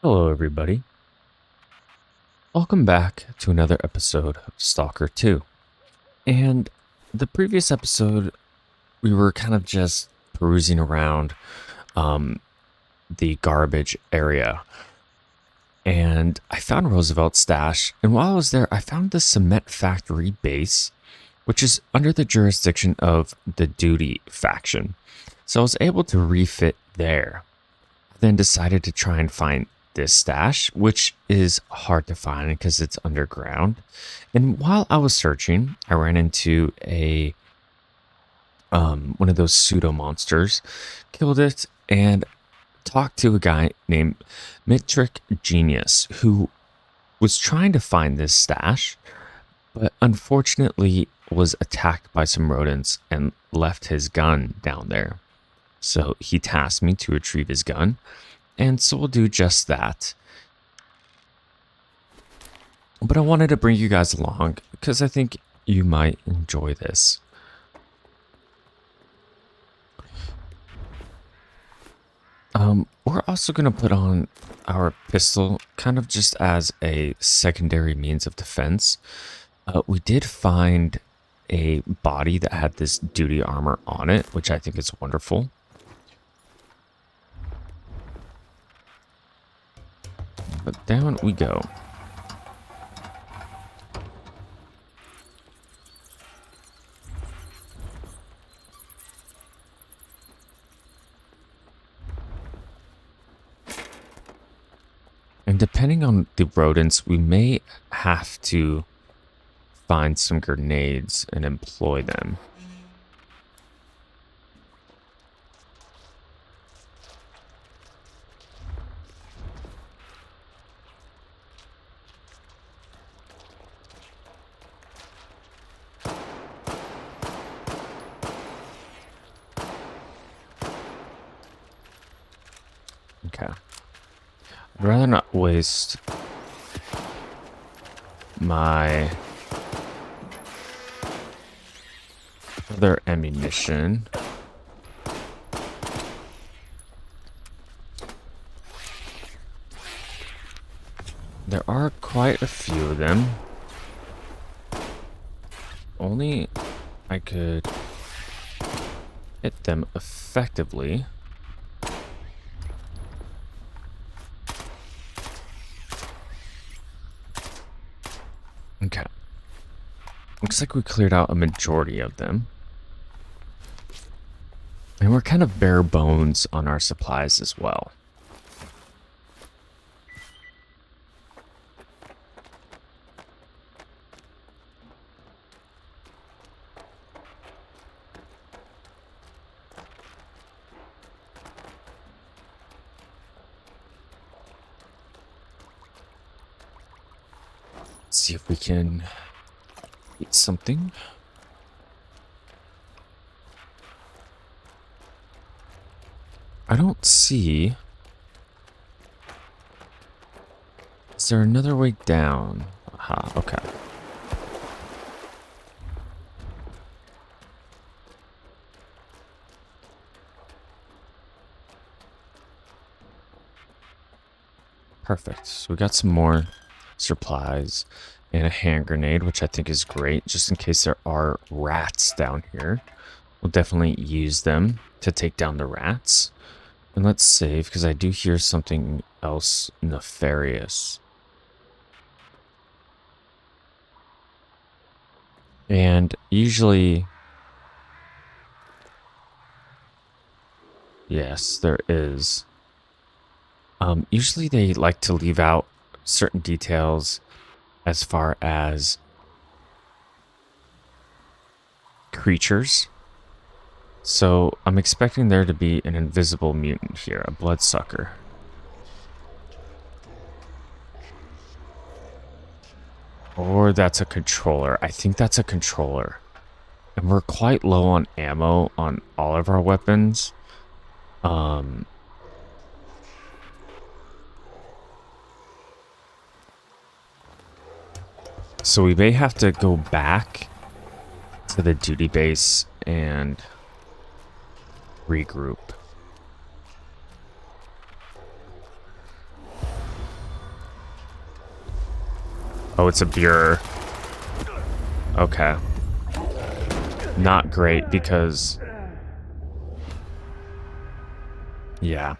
Hello, everybody. Welcome back to another episode of Stalker 2. And the previous episode, we were kind of just perusing around um, the garbage area. And I found Roosevelt's stash. And while I was there, I found the cement factory base, which is under the jurisdiction of the Duty faction. So I was able to refit there. Then decided to try and find this stash, which is hard to find because it's underground. And while I was searching, I ran into a one of those pseudo monsters, killed it, and talked to a guy named Metric Genius who was trying to find this stash, but unfortunately was attacked by some rodents and left his gun down there. So he tasked me to retrieve his gun, and so we'll do just that. But I wanted to bring you guys along because I think you might enjoy this. We're also going to put on our pistol kind of just as a secondary means of defense. We did find a body that had this duty armor on it, which I think is wonderful. But down we go. And depending on the rodents, we may have to find some grenades and employ them. Okay. I'd rather not waste my other ammunition. There are quite a few of them. Only I could hit them effectively. Okay. Looks like we cleared out a majority of them. And we're kind of bare bones on our supplies as well. Let's see if we can eat something. I don't see. Is there another way down? Aha, okay. Perfect. So we got some more supplies and a hand grenade, which I think is great, just in case there are rats down here. We'll definitely use them to take down the rats. And let's save, because I do hear something else nefarious. And usually... Yes, there is. Usually they like to leave out certain details as far as creatures. So I'm expecting there to be an invisible mutant here, a bloodsucker. Or that's a controller. I think that's a controller. And we're quite low on ammo on all of our weapons. So we may have to go back to the duty base and regroup. Oh, it's a beer. Okay. Not great because... Yeah.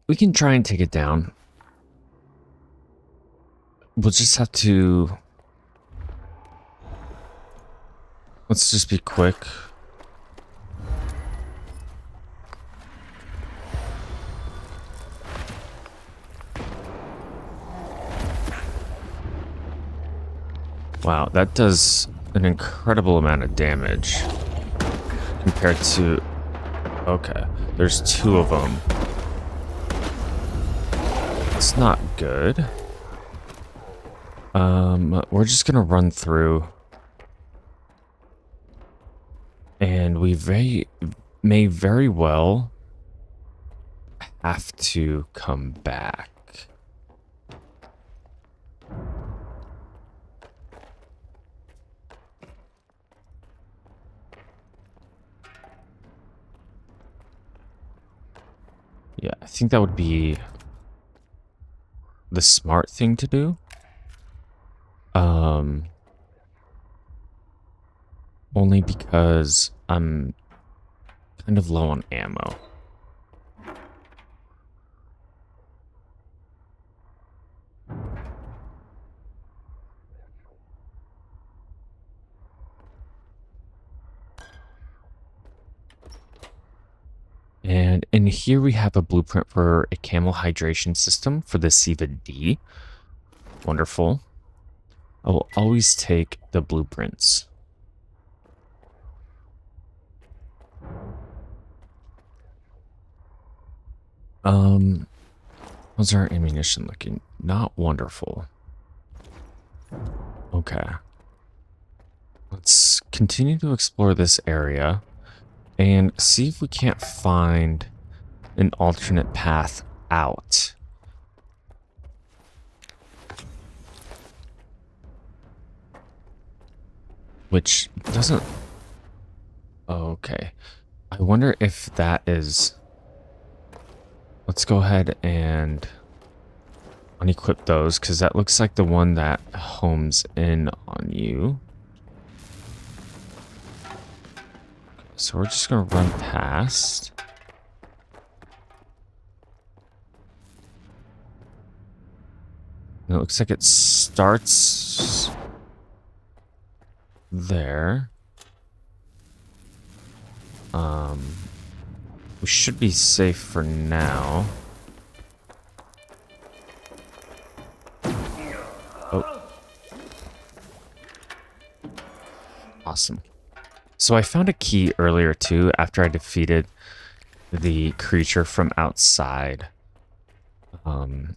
We can try and take it down. We'll just have to... Let's just be quick. Wow, that does an incredible amount of damage compared to... Okay, there's two of them. It's not good. We're just gonna run through. And we may very well have to come back. Yeah, I think that would be the smart thing to do. Only because I'm kind of low on ammo. And in here we have a blueprint for a camel hydration system for the Siva D. Wonderful. I will always take the blueprints. How's our ammunition looking? Not wonderful. Okay. Let's continue to explore this area and see if we can't find an alternate path out. Which doesn't... Okay. I wonder if that is... Let's go ahead and unequip those, because that looks like the one that homes in on you. So we're just going to run past. And it looks like it starts there. We should be safe for now. Oh. Awesome. So I found a key earlier too after I defeated the creature from outside. And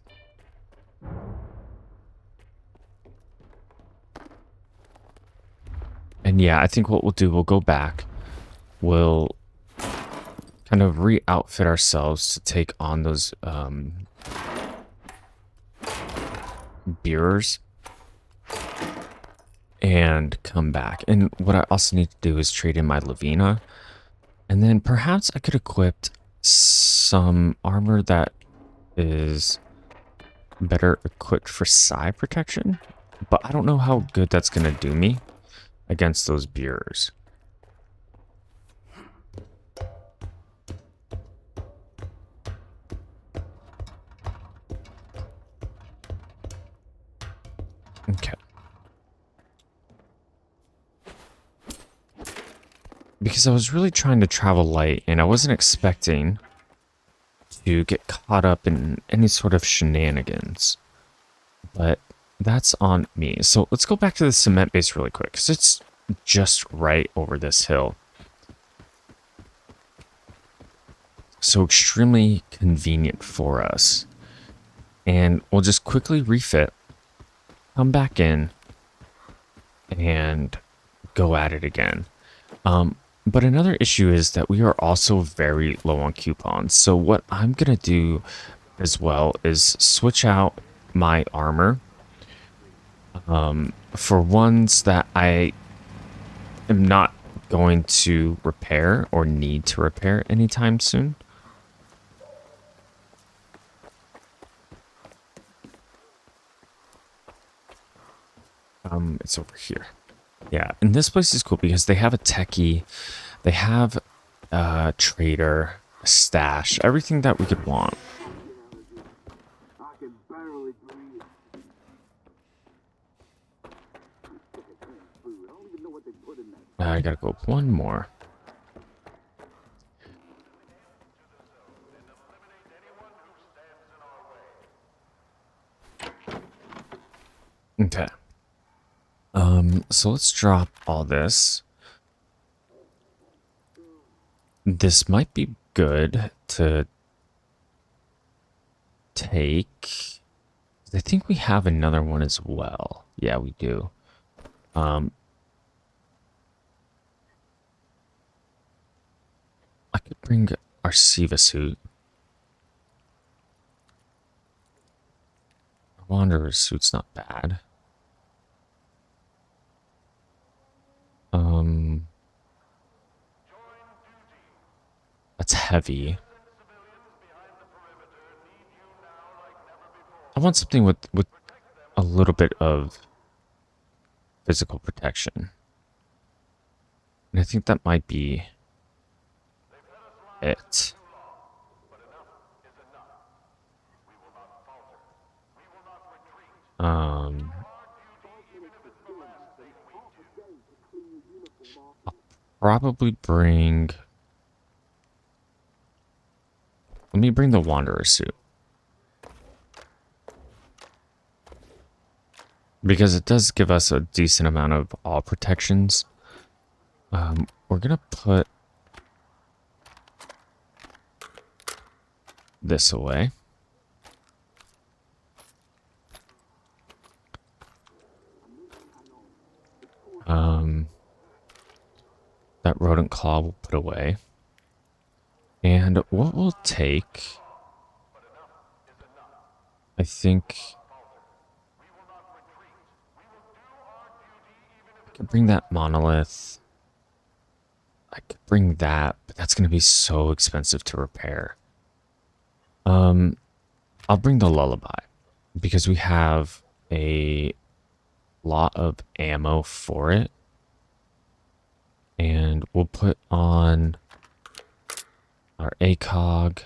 yeah, I think what we'll do, we'll go back. We'll kind of re-outfit ourselves to take on those beerers and come back. And what I also need to do is trade in my Lavina, and then perhaps I could equip some armor that is better equipped for psi protection, but I don't know how good that's gonna do me against those beerers. Okay. Because I was really trying to travel light, and I wasn't expecting to get caught up in any sort of shenanigans. But that's on me. So let's go back to the cement base really quick, because it's just right over this hill. So extremely convenient for us. And we'll just quickly refit, come back in, and go at it again. But another issue is that we are also very low on coupons. So what I'm going to do as well is switch out my armor for ones that I am not going to repair or need to repair anytime soon. It's over here. Yeah, and this place is cool because they have a techie, they have a trader, a stash, everything that we could want. I gotta go one more. Okay. So let's drop all this. This might be good to take. I think we have another one as well. Yeah, we do. I could bring our Siva suit. Our Wanderer's suit's not bad. That's heavy. I want something with a little bit of physical protection. And I think that might be it. I'll probably bring. Let me bring the Wanderer suit. Because it does give us a decent amount of all protections. We're gonna put this away. That rodent claw we'll put away. And what we'll take, I think, I could bring that monolith. I could bring that, but that's going to be so expensive to repair. I'll bring the lullaby because we have a lot of ammo for it. And we'll put on our ACOG.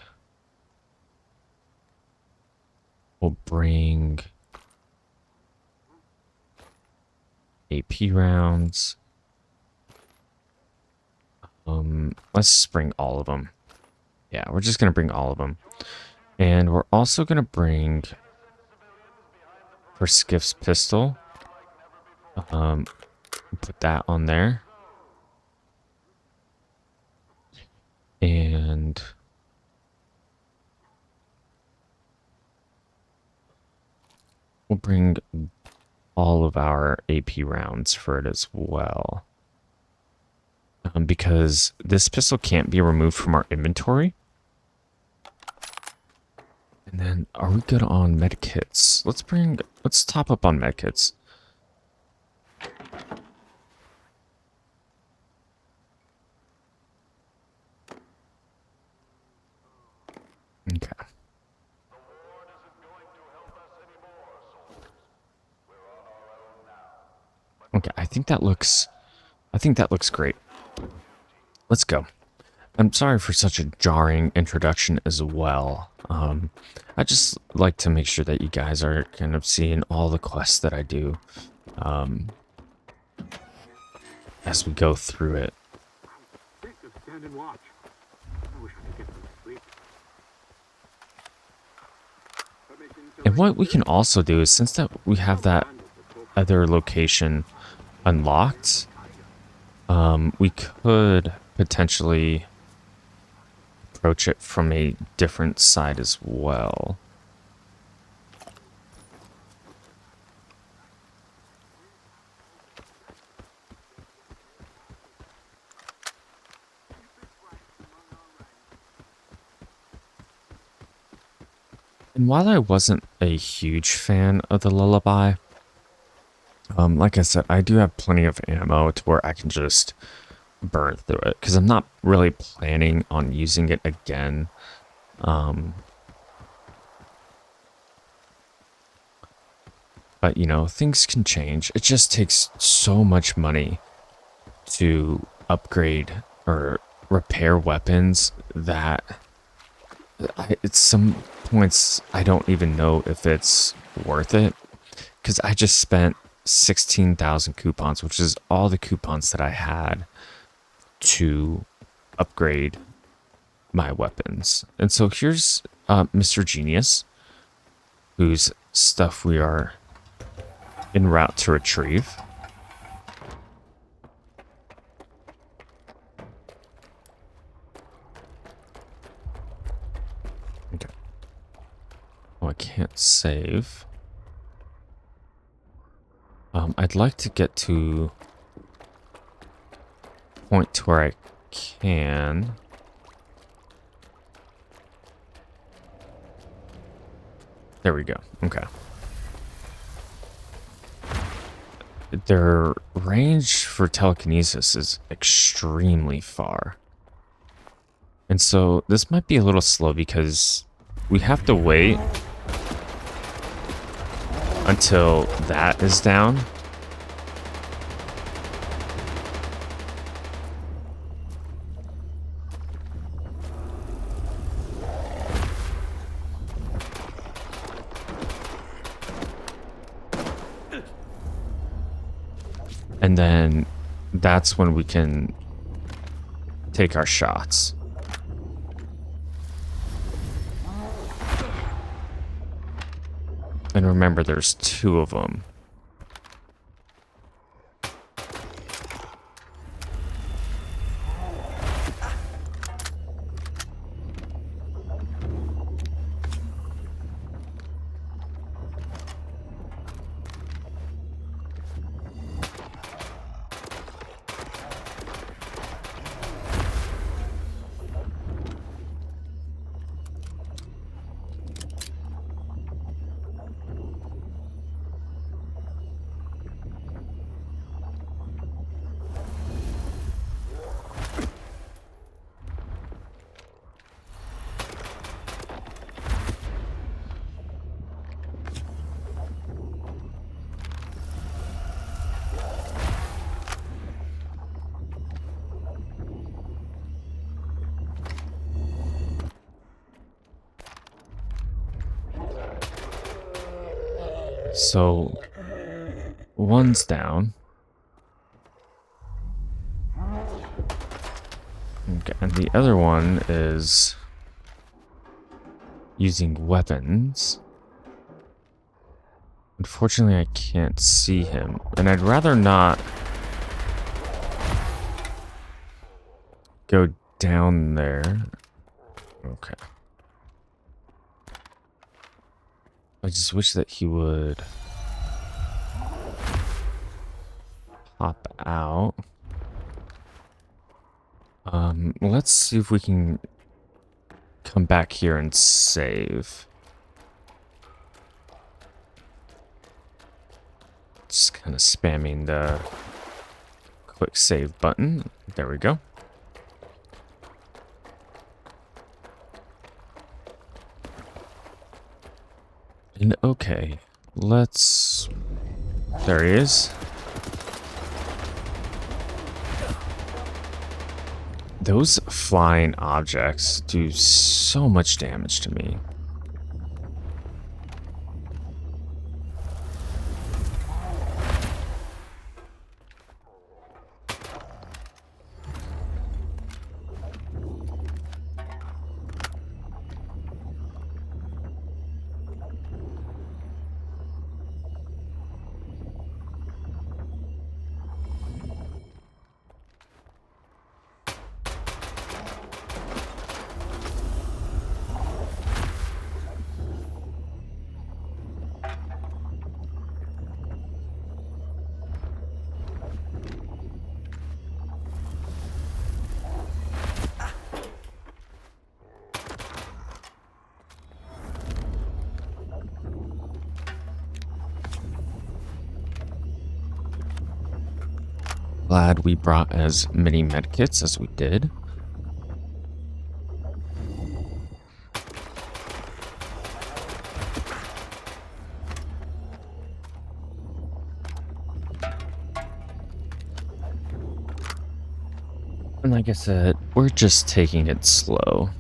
We'll bring AP rounds. Let's just bring all of them. Yeah, we're just gonna bring all of them. And we're also gonna bring for Skiff's pistol. Put that on there. And we'll bring all of our AP rounds for it as well. Because this pistol can't be removed from our inventory. And then, are we good on medkits? Let's top up on medkits. Okay. Okay, I think that looks great. Let's go. I'm sorry for such a jarring introduction as well. I just like to make sure that you guys are kind of seeing all the quests that I do as we go through it. And what we can also do is, since that we have that other location unlocked, we could potentially approach it from a different side as well. And while I wasn't a huge fan of the lullaby, like I said, I do have plenty of ammo to where I can just burn through it because I'm not really planning on using it again. Um, but you know, things can change. It just takes so much money to upgrade or repair weapons that at some points I don't even know if it's worth it because I just spent 16,000 coupons, which is all the coupons that I had to upgrade my weapons. And so here's Mr. Genius, whose stuff we are en route to retrieve. Okay. Oh, I can't save. I'd like to get to a point to where I can. There we go. Okay. Their range for telekinesis is extremely far. And so this might be a little slow because we have to wait until that is down. And then that's when we can take our shots. And remember, there's two of them. So one's down. Okay, and the other one is using weapons. Unfortunately, I can't see him, and I'd rather not go down there. Okay. I just wish that he would pop out. Let's see if we can come back here and save. Just kind of spamming the quick save button. There we go. And okay, let's... There he is. Those flying objects do so much damage to me. Glad we brought as many medkits as we did. And like I said, we're just taking it slow.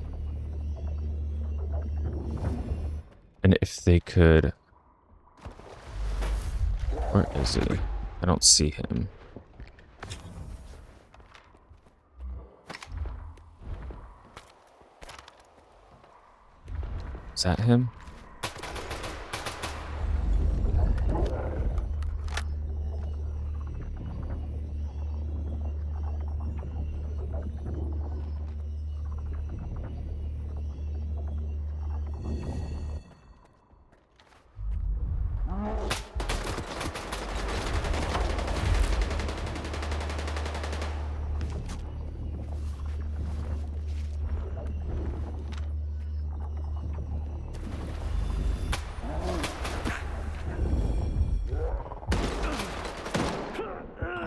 And if they could... Where is he? I don't see him. Is that him?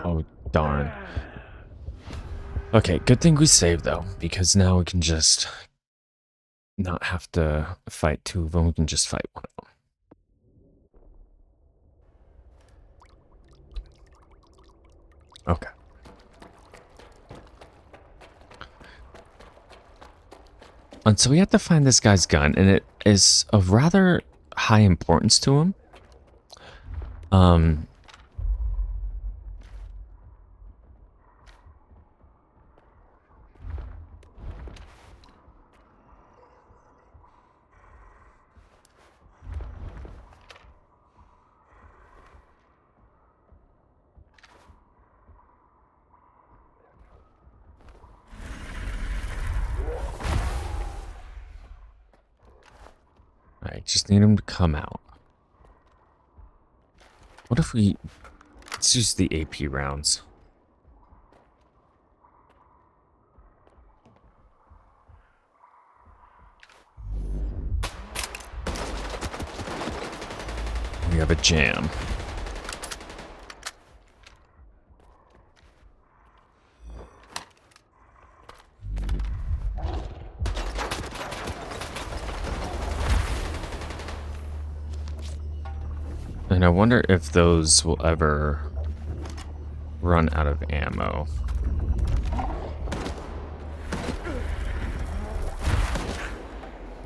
Oh, darn. Okay, good thing we saved, though, because now we can just not have to fight two of them. We can just fight one of them. Okay. And so we have to find this guy's gun, and it is of rather high importance to him. I just need him to come out. What if we... Let's use the AP rounds. We have a jam. And I wonder if those will ever run out of ammo.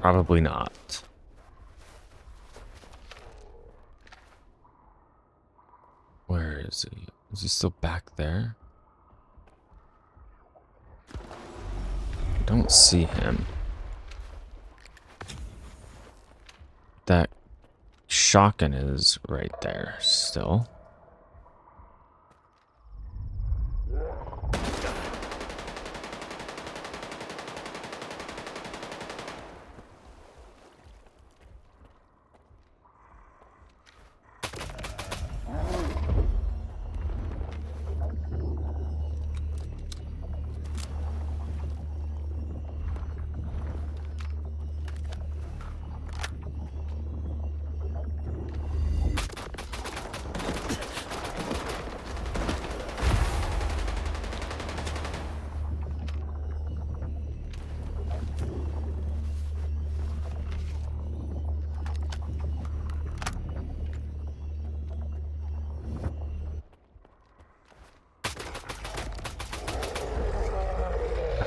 Probably not. Where is he? Is he still back there? I don't see him. That shotgun is right there still.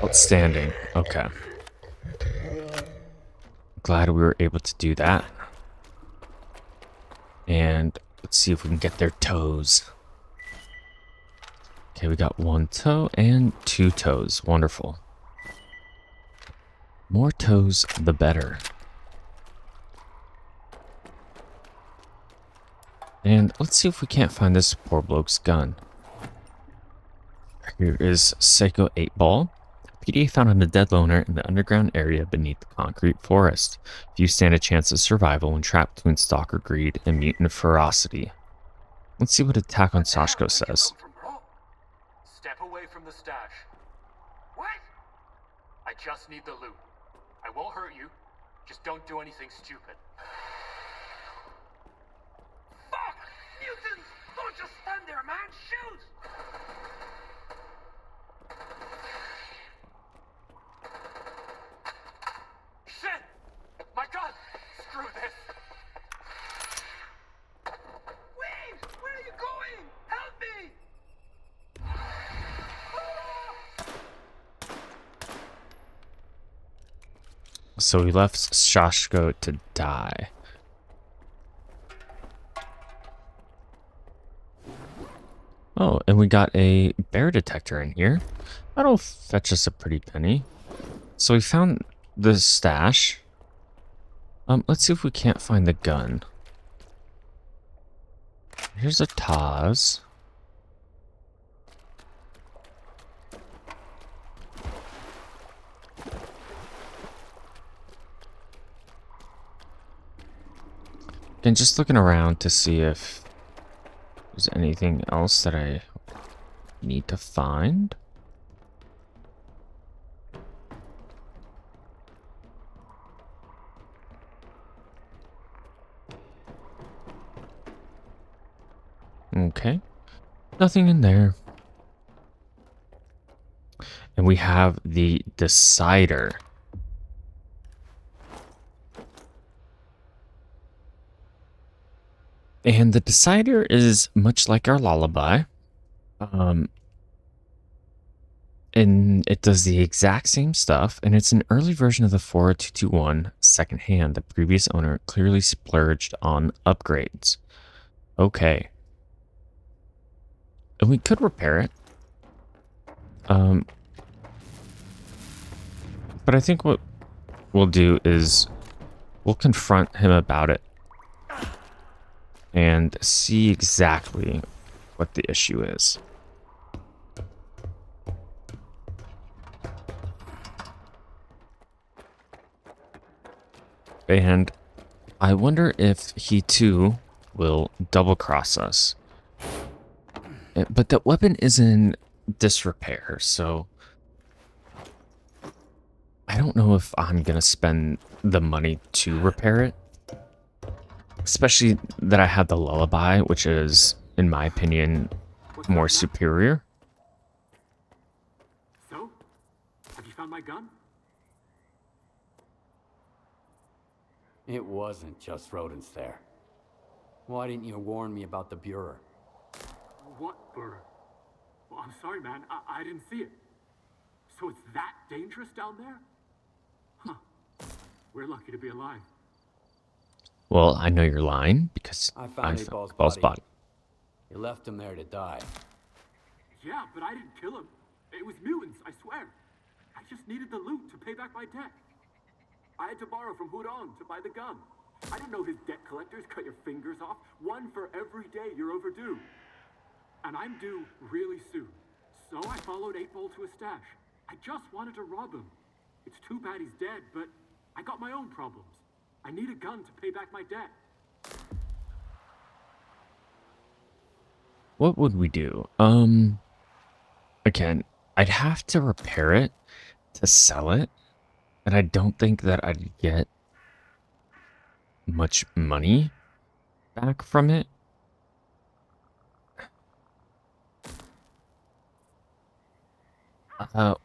Outstanding. Okay. Glad we were able to do that. And let's see if we can get their toes. Okay, we got one toe and two toes. Wonderful. More toes, the better. And let's see if we can't find this poor bloke's gun. Here is Psycho 8 Ball. PDA found on a dead loner in the underground area beneath the concrete forest. Few stand a chance of survival when trapped between stalker greed and mutant ferocity. Let's see what Attack on Sashko says. Step away from the stash. What? I just need the loot. I won't hurt you. Just don't do anything stupid. Fuck! Mutants! Don't just stand there, man! Shoot! So we left Shashko to die. Oh, and we got a bear detector in here. That'll fetch us a pretty penny. So we found the stash. Let's see if we can't find the gun. Here's a Taz. And just looking around to see if there's anything else that I need to find. Okay. Nothing in there. And we have the decider. And the decider is much like our lullaby. And it does the exact same stuff, and it's an early version of the 4221 secondhand. The previous owner clearly splurged on upgrades. Okay. And we could repair it. But I think what we'll do is we'll confront him about it and see exactly what the issue is. And I wonder if he too will double cross us. But that weapon is in disrepair, so I don't know if I'm gonna spend the money to repair it. Especially that I have the lullaby, which is, in my opinion, more superior. So? Have you found my gun? It wasn't just rodents there. Why didn't you warn me about the Bureau? What bird? Well, I'm sorry, man. I didn't see it. So it's that dangerous down there? Huh. We're lucky to be alive. Well, I know you're lying because I I found found Ball's Ball's body. body. You left him there to die. Yeah, but I didn't kill him. It was mutants, I swear. I just needed the loot to pay back my debt. I had to borrow from Hudon to buy the gun. I didn't know his debt collectors cut your fingers off, one for every day you're overdue. And I'm due really soon. So I followed 8-Ball to a stash. I just wanted to rob him. It's too bad he's dead, but I got my own problems. I need a gun to pay back my debt. What would we do? Again, I'd have to repair it to sell it, and I don't think that I'd get much money back from it.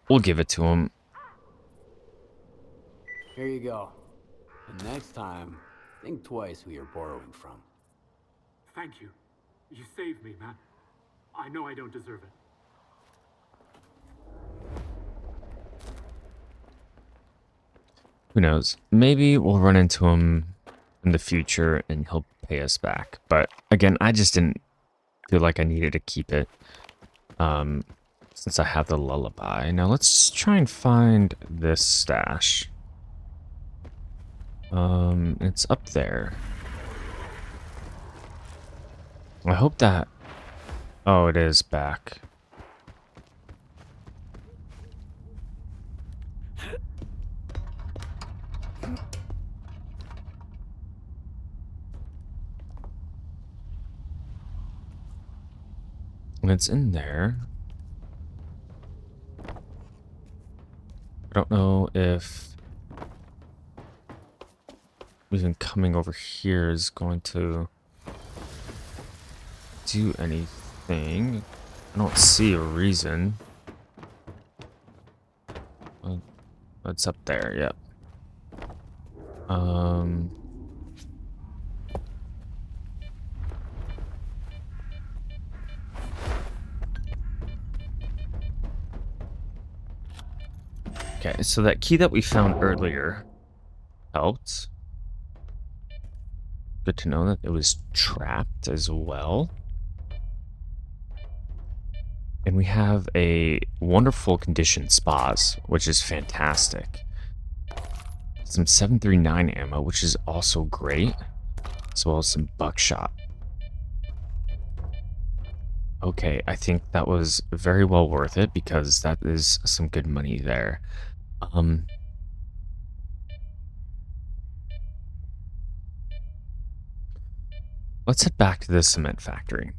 We'll give it to him. Here you go. And next time, think twice who you're borrowing from. Thank you. You saved me, man. I know I don't deserve it. Who knows? Maybe we'll run into him in the future and he'll pay us back. But again, I just didn't feel like I needed to keep it. Since I have the lullaby. Now let's try and find this stash. It's up there. I hope that... Oh, it is back. And it's in there. I don't know if even coming over here is going to do anything. I don't see a reason. It's up there, yep. Okay, so that key that we found earlier helped. Good to know that it was trapped as well. And we have a wonderful condition spas, which is fantastic. Some 739 ammo, which is also great, as well as some buckshot. Okay, I think that was very well worth it because that is some good money there. Um, let's head back to the cement factory.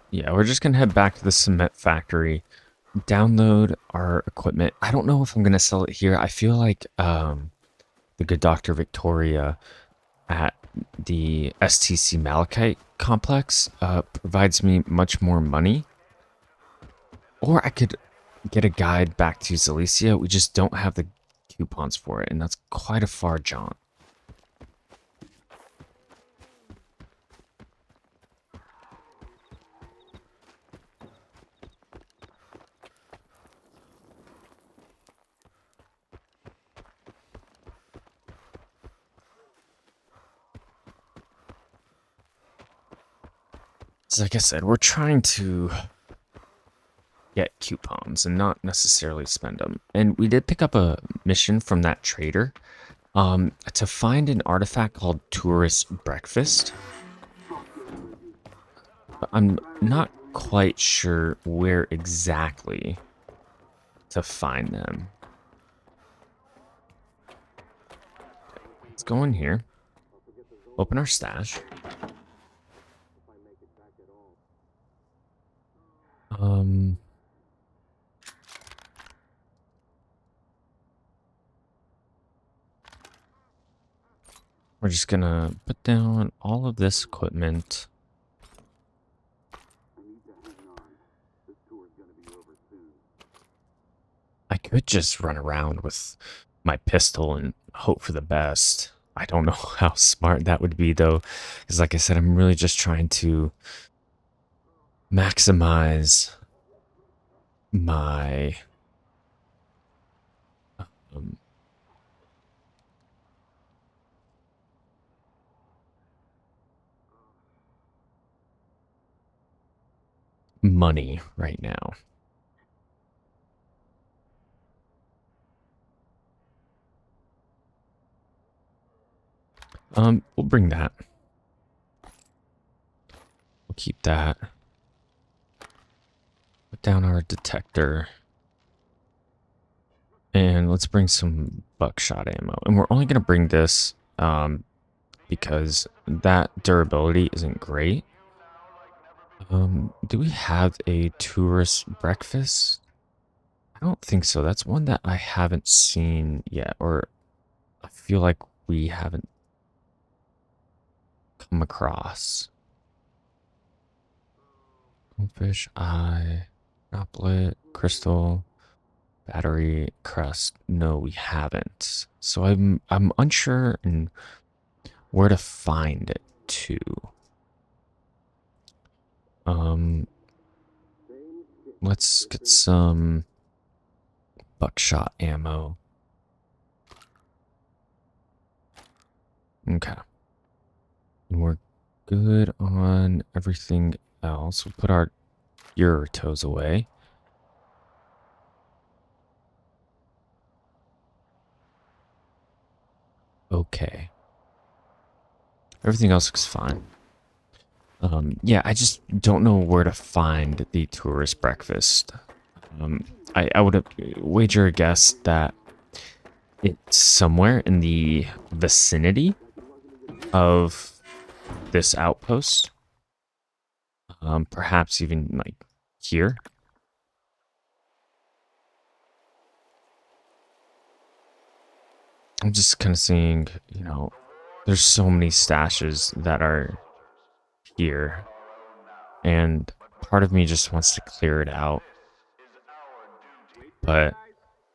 Yeah, we're just gonna head back to the cement factory, download our equipment. I don't know if I'm gonna sell it here. I feel like the good Dr. Victoria at the S.T.A.L.K.E.R complex provides me much more money. Or I could get a guide back to Zalicia. We just don't have the coupons for it, and that's quite a far jaunt. So like I said, we're trying to get coupons and not necessarily spend them. And we did pick up a mission from that trader to find an artifact called Tourist Breakfast. But I'm not quite sure where exactly to find them. Let's go in here, open our stash. Um, we're just gonna put down all of this equipment. I could just run around with my pistol and hope for the best. I don't know how smart that would be though, because like I said, I'm really just trying to maximize my um, money right now. We'll bring that. We'll keep that. Put down our detector. And let's bring some buckshot ammo. And we're only going to bring this because that durability isn't great. Do we have a tourist breakfast? I don't think so. That's one that I haven't seen yet, or I feel like we haven't come across. Goldfish, eye, droplet, crystal, battery, crust. No, we haven't. So I'm unsure in where to find it too. Let's get some buckshot ammo. Okay. And we're good on everything else. We'll put our toes away. Okay. Everything else looks fine. Yeah, I just don't know where to find the tourist breakfast. I would wager a guess that it's somewhere in the vicinity of this outpost. Perhaps even like here. I'm just kind of seeing, there's so many stashes that are here. And part of me just wants to clear it out. Wait for it, But guys.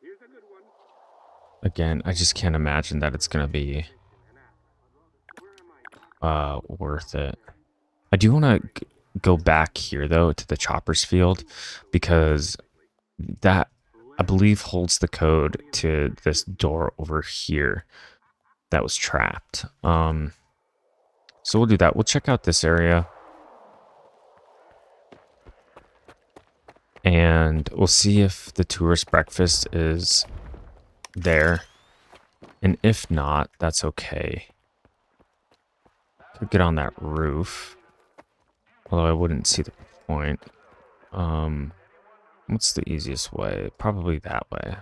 Here's a good one. again, I just can't imagine that it's going to be Where am I? worth it. I do want to go back here, though, to the chopper's field, because that, I believe, holds the code to this door over here that was trapped. So we'll do that. We'll check out this area, and we'll see if the tourist breakfast is there. And if not, that's okay. Could get on that roof, although I wouldn't see the point. What's the easiest way? Probably that way.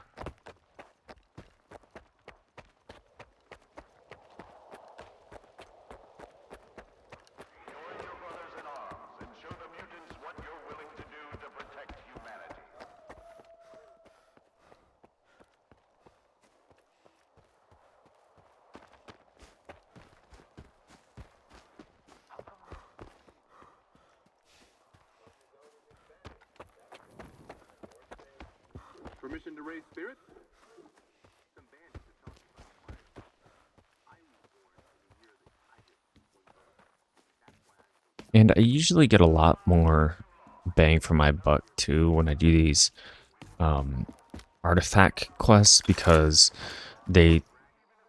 Permission to raise spirits? And I usually get a lot more bang for my buck too when I do these artifact quests, because they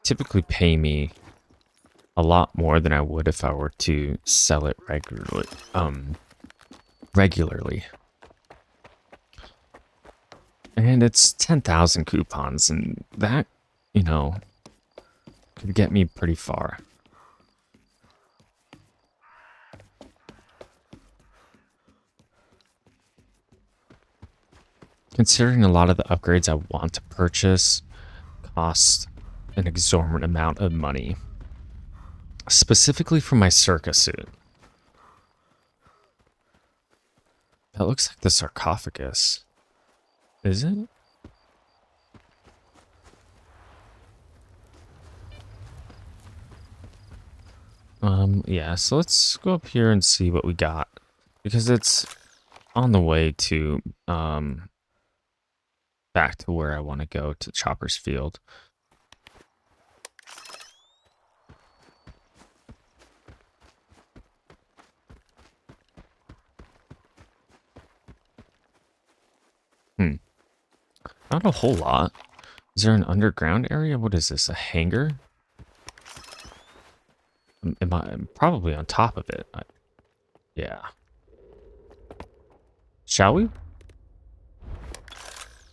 typically pay me a lot more than I would if I were to sell it regularly. Regularly. And it's 10,000 coupons, and that, you know, could get me pretty far. Considering a lot of the upgrades I want to purchase cost an exorbitant amount of money. Specifically for my circus suit. That looks like the sarcophagus. Is it? Yeah, so let's go up here and see what we got. Because it's on the way to, back to where I want to go, to Chopper's Field. Not a whole lot. Is there an underground area? What is this, a hangar? I'm probably on top of it. Yeah. Shall we?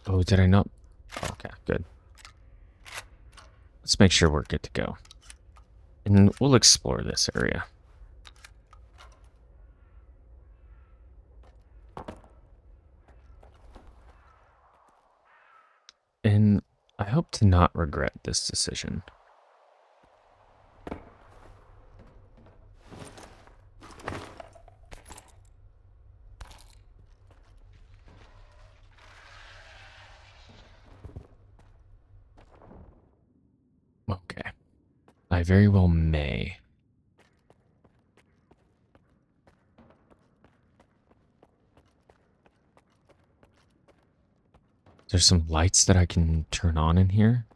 Oh, did I not? Okay, good. Let's make sure we're good to go. And we'll explore this area. And I hope to not regret this decision. Okay. I very well may. There's some lights that I can turn on in here.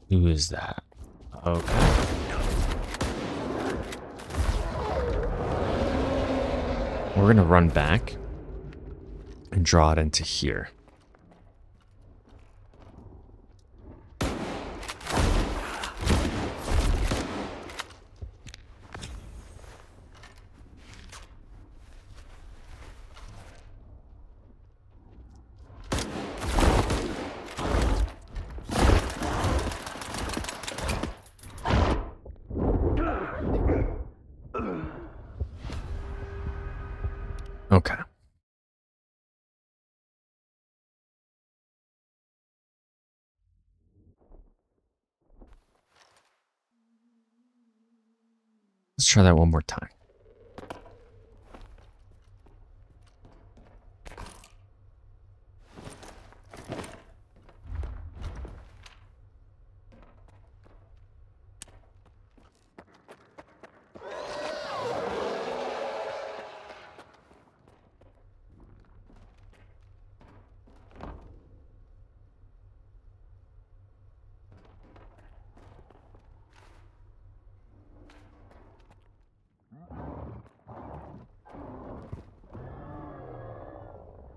Who is that? Okay. We're gonna run back and draw it into here. Okay. Let's try that one more time.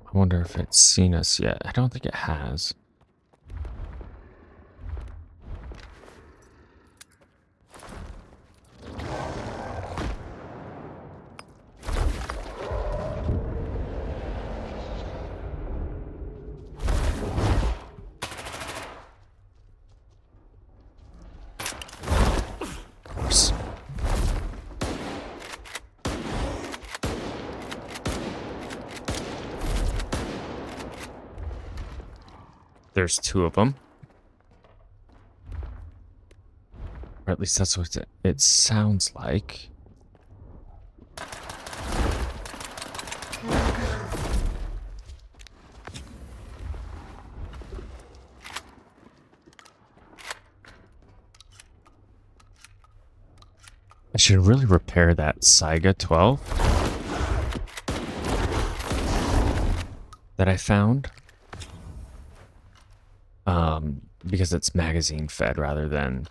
I wonder if it's seen us yet. I don't think it has. Of course. There's two of them. Or at least that's what it sounds like. I should really repair that Saiga 12 that I found. Because it's magazine fed rather than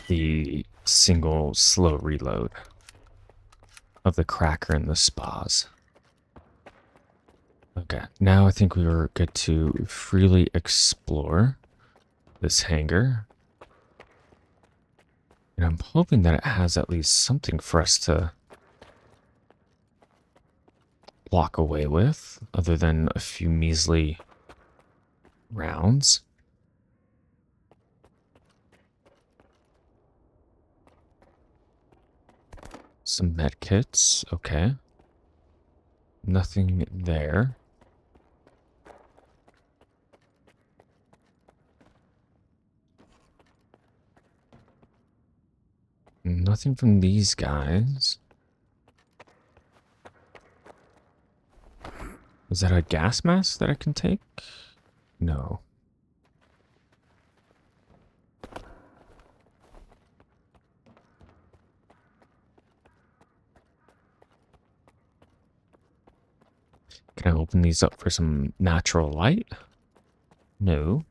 the single slow reload of the cracker and the spas. Okay, now I think we were good to freely explore this hangar. And I'm hoping that it has at least something for us to walk away with, other than a few measly rounds. Some med kits, okay. Nothing there. Nothing from these guys. Is that a gas mask that I can take? No. Can I open these up for some natural light? No.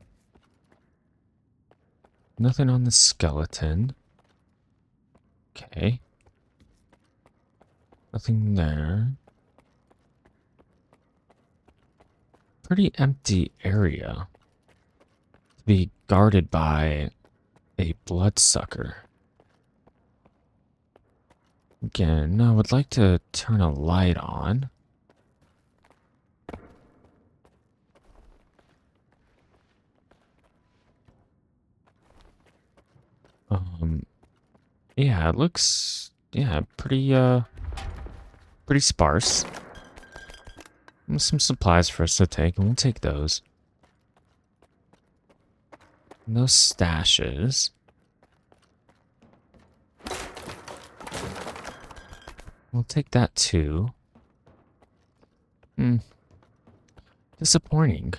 Nothing on the skeleton. Okay. Nothing there. Pretty empty area. To be guarded by a bloodsucker. Again, I would like to turn a light on. Yeah, it looks, yeah, pretty sparse. Some supplies for us to take, and we'll take those. No stashes. We'll take that too. Disappointing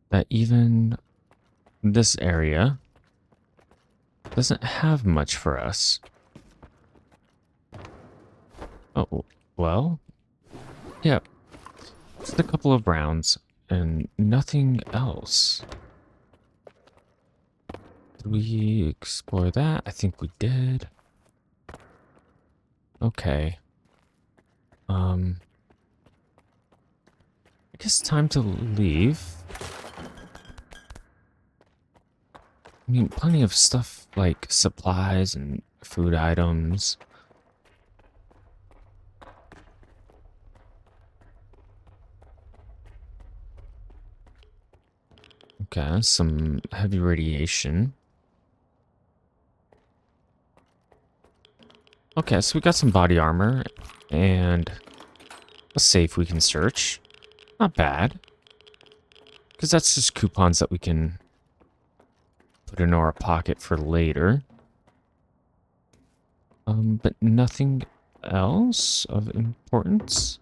that even this area doesn't have much for us. Oh, well, yeah, just a couple of rounds and nothing else. Did we explore that? I think we did. Okay. I guess time to leave. I mean, plenty of stuff like supplies and food items. Okay, some heavy radiation. Okay, so we got some body armor and a safe we can search. Not bad. Because that's just coupons that we can put in our pocket for later. But nothing else of importance?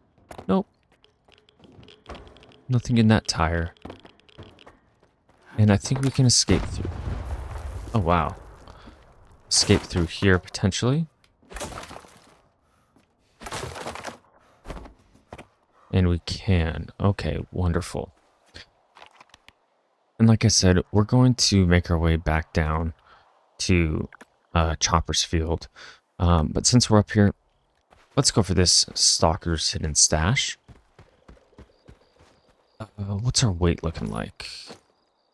Nope. Nothing in that tire. And I think we can escape through. Oh, wow. Escape through here, potentially. And we can. Okay, wonderful. And like I said, we're going to make our way back down to Chopper's Field. But since we're up here, let's go for this Stalker's hidden stash. What's our weight looking like?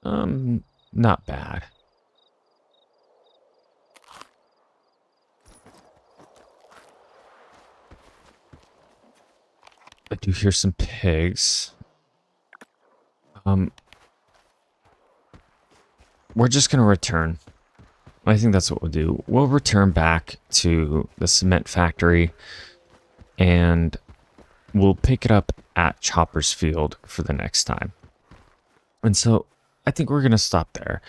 Not bad. I do hear some pigs. We're just gonna return. I think that's what we'll do. We'll return back to the cement factory and we'll pick it up at Chopper's Field for the next time. And so I think we're gonna stop there.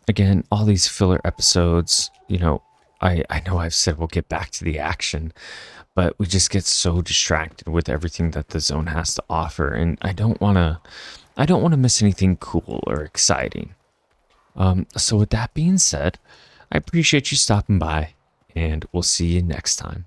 Again, all these filler episodes, I know I've said we'll get back to the action, but we just get so distracted with everything that the zone has to offer, and I don't want to miss anything cool or exciting. So with that being said, I appreciate you stopping by, and we'll see you next time.